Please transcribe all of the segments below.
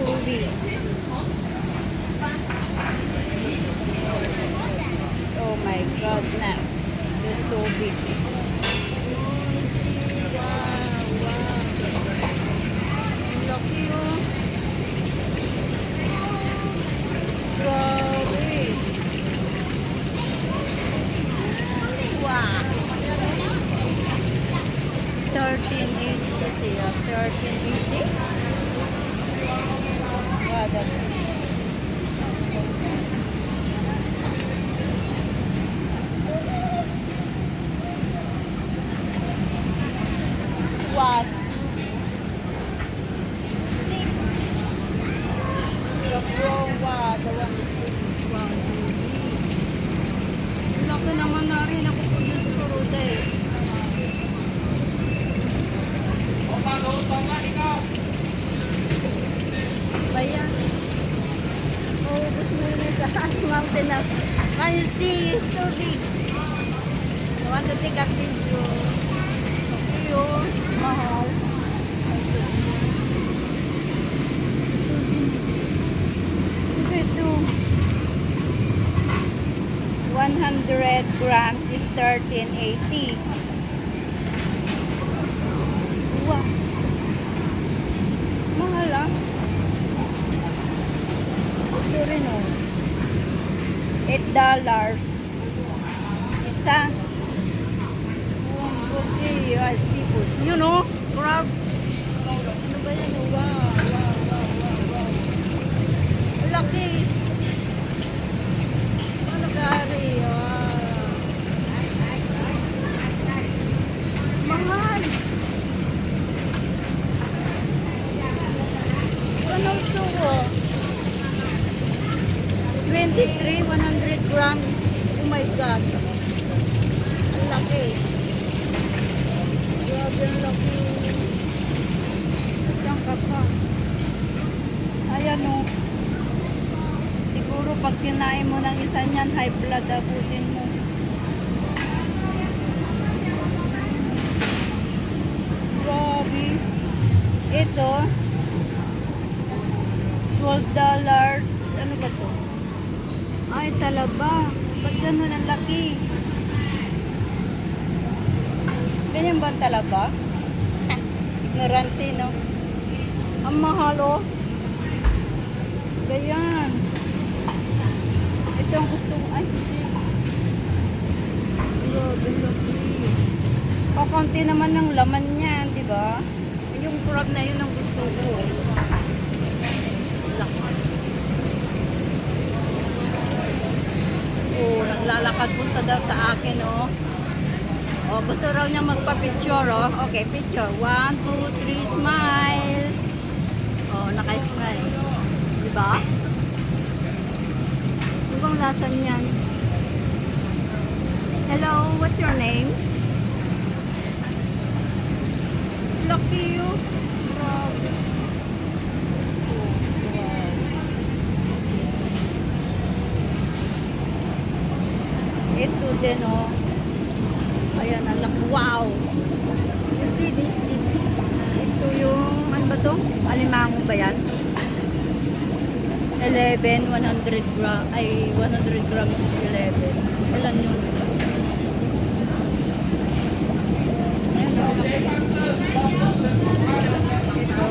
tubig. Oh my goodness. This tubig. Wow, wow. Ang laki oh. Grabe. Wow. 1380 siya. 1380. Wow, that's was sick. The Prowa, the one was laki naman na rin ako po yung skuruda eh. Bayan. Oh, gusto mo na sa mountain na. Can you see? It's so big. I want to take a video. Okay, oh. Mahal. Ito. 100 grams is 1380. Wow. Mahal ah. Ito rin oh. $8. Isa. Okay, seafood. You know, crab. Ano ba yan? Wow, wow, wow, wow, wow. Laki. Ano gari? Wow. Mahal. Ano ito? 23, 100 grams. Oh my God. Ang laki. Grabe ang laki. Saan ka pa? Ayan o. Siguro pag kinain mo ng isa niyan, high blood abutin mo. Grabe. Ito. $12. Ano ba to? Ay, talaba. Ba't gano'n ang laki? Ganyan ba ang talaba? Ignorante, no? Ang mahal, oh. Ganyan. Ito ang gusto mo. Ay, grabe, laki. Kakunti naman ng laman niyan, di ba? Yung crab na yun ang gusto ko. Laki. Oh, naglalakad punta daw sa akin, oh. Oh, gusto raw niya magpa-picture, oh. Okay, picture. 1, 2, 3, smile. Oh, naka-smile. Diba? Ano bang lasa niyan? Hello, what's your name? Lucky you. Grabe. Oh, wow. Ito din, oh. Ayan, anak. Wow! You see this? Ito yung, ano ba ito? Alimango ba yan? 11, 100 grams. Ay, 100 grams is 11. Ilan yun? Ayan, ito.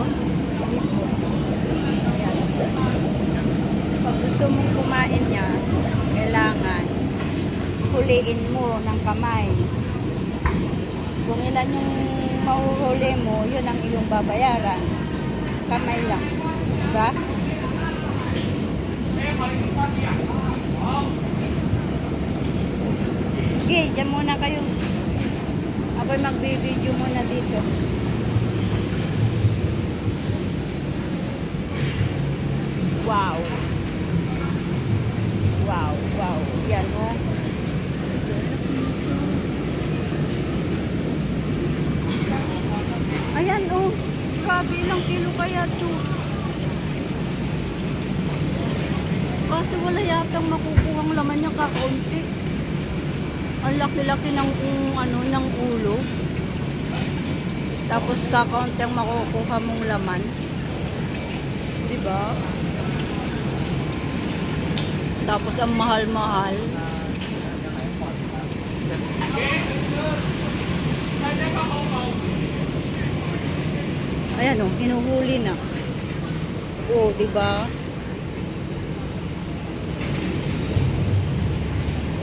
Pag gusto mong kumain niya, kailangan huliin mo ng kamay. Kung ilan yung mahuhuli mo, yun ang iyong babayaran. Kamay lang. Diba? Sige, dyan muna kayo. Ako'y magbibideo muna dito. Wow. Wow, wow. Yan, oh. Ayan, oh. Grabe, ilang kilo kaya ito? Kasi wala yatang makukuhang laman niya kakaunti. Ang laki-laki ng, ng ulo. Tapos kakaunti ang makukuha mong laman. Diba? Tapos ang mahal-mahal. Ayan o, hinuhuli na. Oo, diba?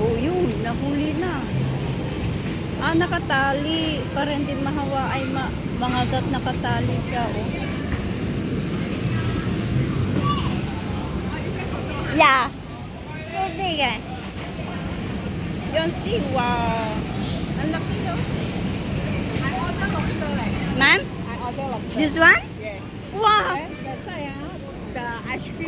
Oo, yun, nahuli na. Ah, nakatali. Para hindi mahawa ay mangagat nakatali siya, oh. Yeah. So big, eh. Yun, see, wow. Ang laki, oh. Ma'am? I order lobster. This one? Yes. Wow. Then the side, the ice cream.